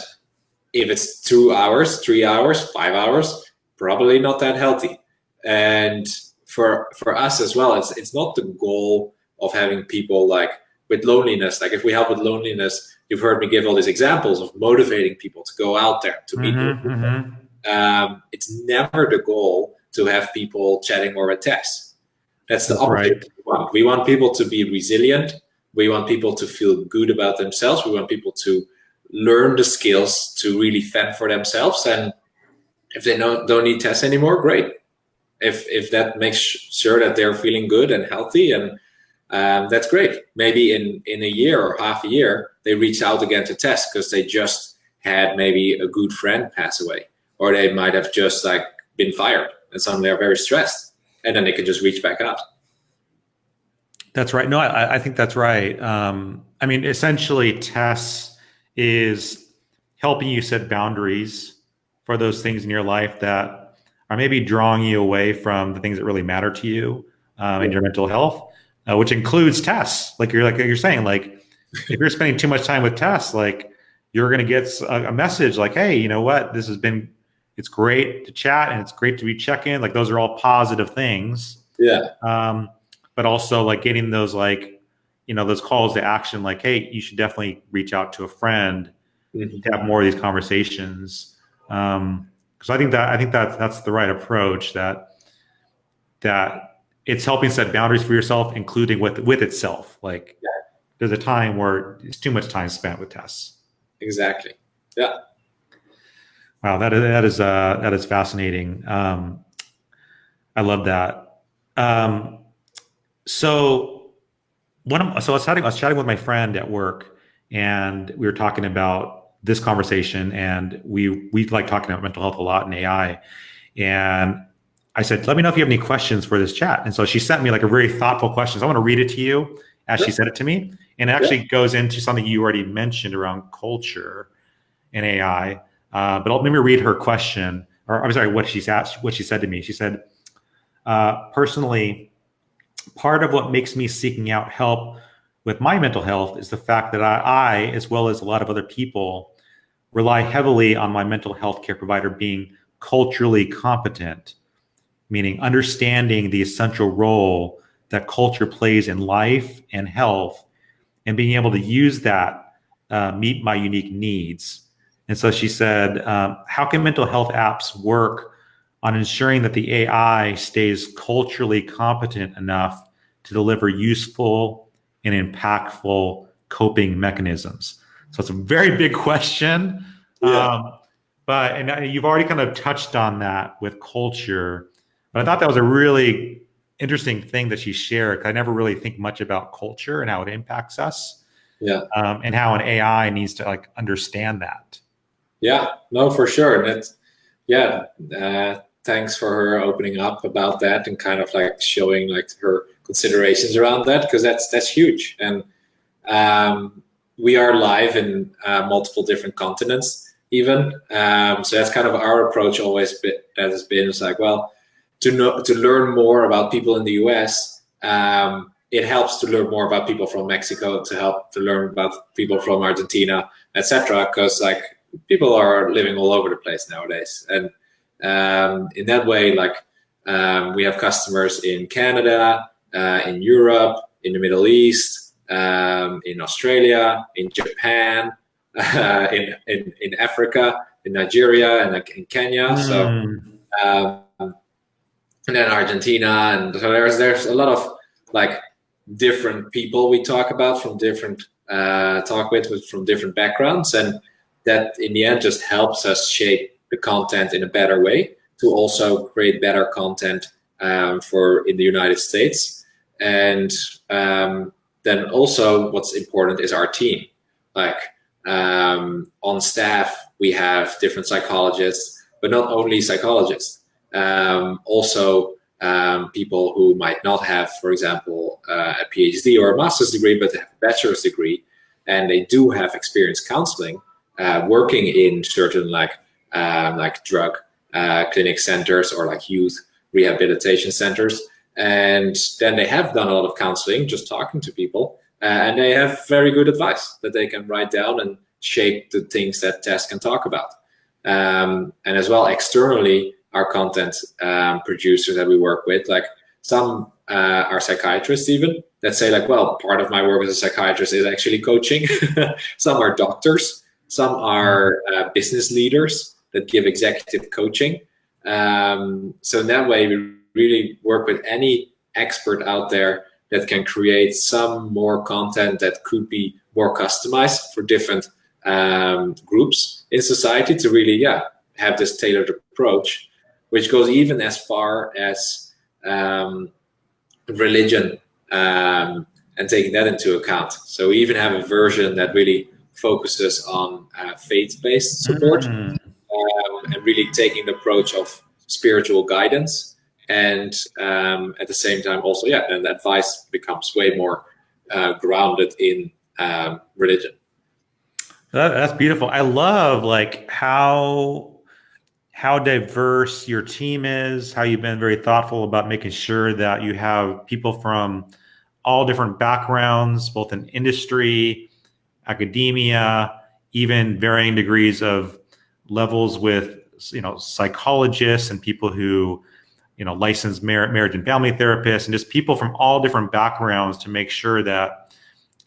if it's 2 hours, 3 hours, 5 hours, probably not that healthy. And for us as well, it's not the goal of having people like with loneliness. Like, if we help with loneliness, you've heard me give all these examples of motivating people to go out there to meet people. It's never the goal to have people chatting more with Tess. That's the opposite. Right. We want people to be resilient. We want people to feel good about themselves. We want people to learn the skills to really fend for themselves. And if they don't need tests anymore, great. If that makes sure that they're feeling good and healthy, and that's great. Maybe in a year or half a year, they reach out again to test because they just had maybe a good friend pass away, or they might have just like been fired and suddenly are very stressed, and then they can just reach back out. That's right. No, I think that's right. I mean, essentially, Tess is helping you set boundaries for those things in your life that are maybe drawing you away from the things that really matter to you in your mental health. which includes tests. Like you're saying, like if you're spending too much time with tests, like you're going to get a message like, hey, you know what? It's great to chat and it's great to be check-in. Like those are all positive things. Yeah. But also like getting those like, those calls to action, like, hey, you should definitely reach out to a friend to have more of these conversations. Because I think that's the right approach, that it's helping set boundaries for yourself, including with itself. Like there's a time where it's too much time spent with tests. Exactly. Yeah. Wow, that is fascinating. I love that. So I was chatting with my friend at work, and we were talking about this conversation, and we like talking about mental health a lot and AI. And I said, let me know if you have any questions for this chat. And so she sent me like a very thoughtful question. So I want to read it to you as she said it to me. And it actually goes into something you already mentioned around culture and AI. But let me read her question, or I'm sorry, what she said to me. She said, personally, part of what makes me seeking out help with my mental health is the fact that I, as well as a lot of other people, rely heavily on my mental health care provider being culturally competent, meaning understanding the essential role that culture plays in life and health, and being able to use that meet my unique needs. And so she said, how can mental health apps work on ensuring that the AI stays culturally competent enough to deliver useful and impactful coping mechanisms? So it's a very big question. And you've already kind of touched on that with culture. But I thought that was a really interesting thing that she shared. I never really think much about culture and how it impacts us. Yeah. And how an AI needs to like understand that. Yeah, no, for sure. Thanks for her opening up about that and kind of like showing like her considerations around that, because that's huge. And we are live in multiple different continents even. So that's kind of our approach always has been. It's like, well, to learn more about people in the US, it helps to learn more about people from Mexico, to learn about people from Argentina, etc. Because like people are living all over the place nowadays, and in that way, like we have customers in Canada, in Europe, in the Middle East, in Australia, in Japan, in Africa, in Nigeria, and like in Kenya. So and then Argentina, and so there's a lot of like different people we talk about from different from different backgrounds, and that in the end just helps us shape the content in a better way to also create better content for in the United States. And then also what's important is our team. Like on staff, we have different psychologists, but not only psychologists, also people who might not have, for example, a PhD or a master's degree, but have a bachelor's degree, and they do have experience counseling, working in certain like drug clinic centers or like youth rehabilitation centers. And then they have done a lot of counseling, just talking to people, and they have very good advice that they can write down and shape the things that Tess can talk about. And as well, externally, our content producers that we work with, like some are psychiatrists even, that say like, well, part of my work as a psychiatrist is actually coaching. Some are doctors, some are business leaders that give executive coaching. So in that way, we really work with any expert out there that can create some more content that could be more customized for different groups in society to really, have this tailored approach, which goes even as far as religion and taking that into account. So we even have a version that really focuses on faith-based support and really taking the approach of spiritual guidance. And at the same time also, then the advice becomes way more grounded in religion. That's beautiful. I love like how diverse your team is, how you've been very thoughtful about making sure that you have people from all different backgrounds, both in industry, academia, even varying degrees of levels with, psychologists and people who, licensed marriage and family therapists, and just people from all different backgrounds to make sure that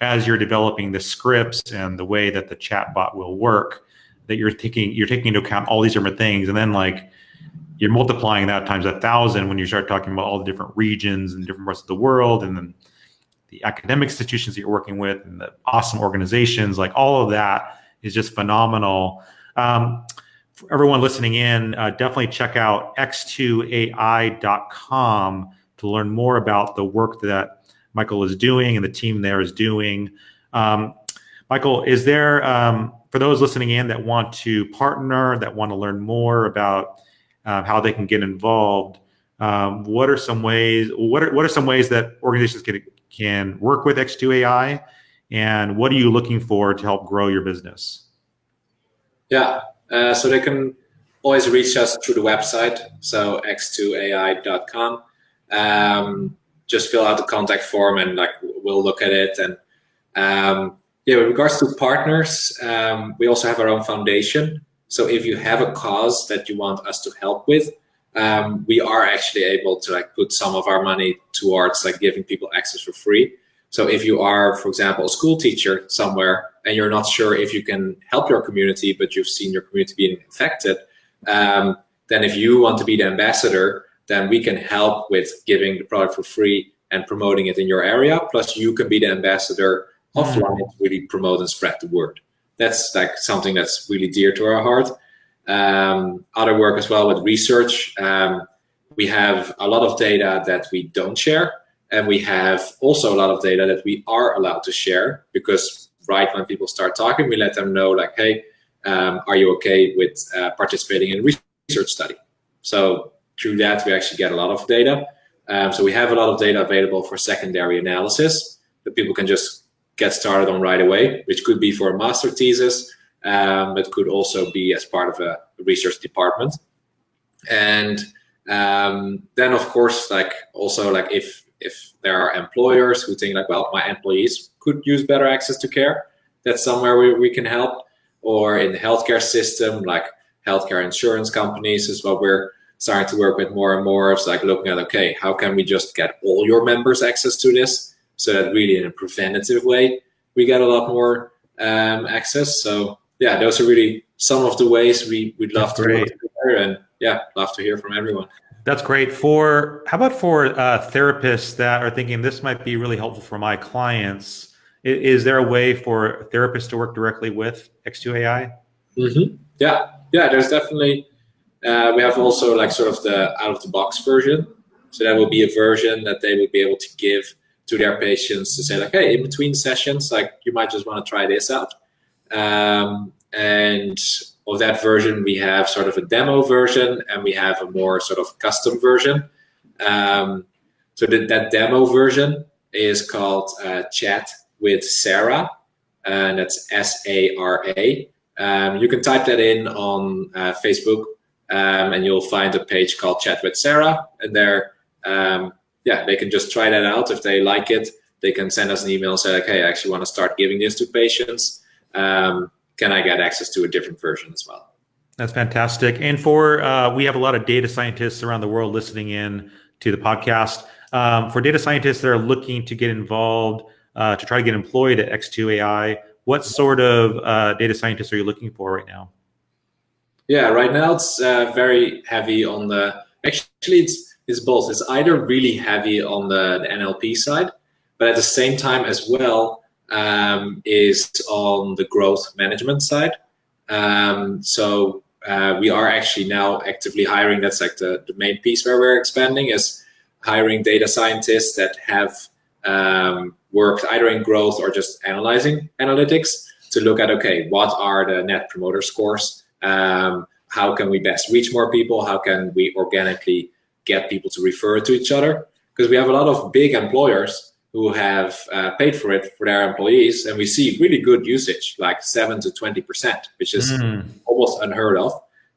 as you're developing the scripts and the way that the chatbot will work, that you're taking into account all these different things. And then you're multiplying that times 1,000 when you start talking about all the different regions and different parts of the world, and then the academic institutions that you're working with and the awesome organizations. All of that is just phenomenal. For everyone listening in, definitely check out x2ai.com to learn more about the work that Michael is doing and the team there is doing. Michael, is there, for those listening in that want to partner, that want to learn more about how they can get involved, what are some ways that organizations can work with X2AI, and what are you looking for to help grow your business? Yeah, so they can always reach us through the website, so x2ai.com. Just fill out the contact form and we'll look at it. And with regards to partners, we also have our own foundation. So if you have a cause that you want us to help with, we are actually able to put some of our money towards giving people access for free. So if you are, for example, a school teacher somewhere and you're not sure if you can help your community, but you've seen your community being affected, then if you want to be the ambassador, then we can help with giving the product for free and promoting it in your area. Plus you can be the ambassador offline to really promote and spread the word. That's something that's really dear to our heart. Other work as well with research. We have a lot of data that we don't share, and we have also a lot of data that we are allowed to share, because right when people start talking, we let them know hey, are you okay with participating in a research study? So through that, we actually get a lot of data. So we have a lot of data available for secondary analysis that people can just get started on right away, which could be for a master thesis, but could also be as part of a research department. And then, of course, if there are employers who think well, my employees could use better access to care, that's somewhere we can help. Or in the healthcare system, healthcare insurance companies is what we're starting to work with more and more. It's looking at, okay, how can we just get all your members access to this, so that really in a preventative way we get a lot more access. So yeah, those are really some of the ways we'd love to work together, and love to hear from everyone. That's great. How about for therapists that are thinking this might be really helpful for my clients? Is there a way for therapists to work directly with X2AI? Mm-hmm. Yeah, there's definitely. We have also sort of the out-of-the-box version. So that will be a version that they would be able to give to their patients to say hey, in between sessions, you might just want to try this out. And of that version, we have sort of a demo version, and we have a more sort of custom version. So that demo version is called Chat with Sarah, and that's SARA. You can type that in on Facebook, and you'll find a page called Chat with Sarah, and there, they can just try that out. If they like it, they can send us an email and say hey, I actually want to start giving this to patients. Can I get access to a different version as well? That's fantastic. And we have a lot of data scientists around the world listening in to the podcast. For data scientists that are looking to get involved, to try to get employed at X2AI, what sort of data scientists are you looking for right now? Yeah, right now it's very heavy on actually it's both. It's either really heavy on the NLP side, but at the same time as well, is on the growth management side. So we are actually now actively hiring. That's the main piece where we're expanding, is hiring data scientists that have worked either in growth or just analyzing analytics to look at, okay, what are the net promoter scores? How can we best reach more people? How can we organically get people to refer to each other? Because we have a lot of big employers who have paid for it for their employees, and we see really good usage, 7 to 20%, which is almost unheard of.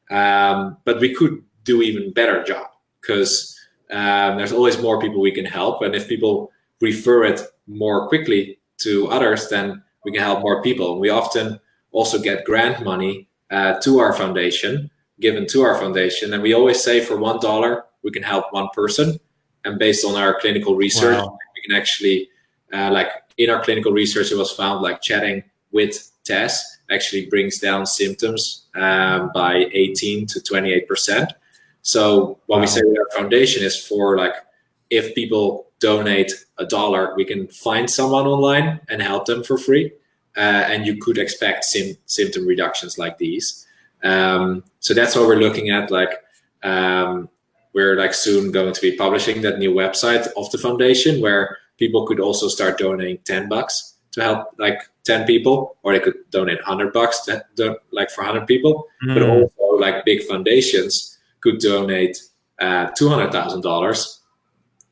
But we could do even better job, because there's always more people we can help. And if people refer it more quickly to others, then we can help more people. We often also get grant money to our foundation, given to our foundation. And we always say for $1, we can help one person. And based on our clinical research, Wow. we can actually, like in our clinical research, it was found like chatting with Tess actually brings down symptoms by 18 to 28%. So what we say with our foundation is for like, if people donate $1, we can find someone online and help them for free. And you could expect symptom reductions like these. So that's what we're looking at. Like, we're like soon going to be publishing that new website of the foundation where people could also start donating $10 to help like 10 people, or they could donate $100 like for 100 people. But also like big foundations could donate $200,000.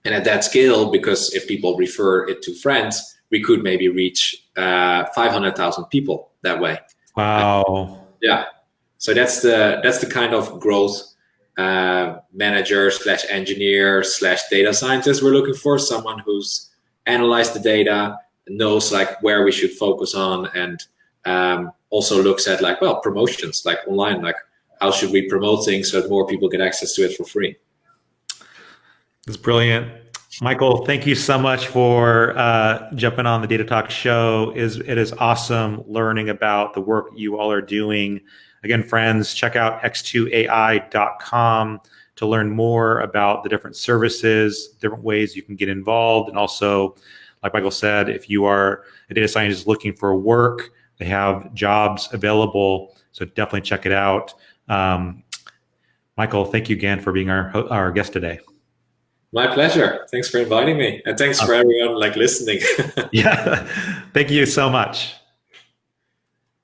And at that scale, because if people refer it to friends, we could maybe reach 500,000 people that way. Wow. Yeah. So that's the kind of growth manager / engineer / data scientist we're looking for. Someone who's analyzed the data, knows like where we should focus on, and also looks at like, well, promotions like online, like how should we promote things so that more people get access to it for free. It's brilliant. Michael, thank you so much for jumping on the Data Talk show. It is awesome learning about the work you all are doing. Again, friends, check out x2ai.com to learn more about the different services, different ways you can get involved. And also, like Michael said, if you are a data scientist looking for work, they have jobs available. So definitely check it out. Michael, thank you again for being our guest today. My pleasure. Thanks for inviting me. And thanks for everyone like listening. Yeah. Thank you so much.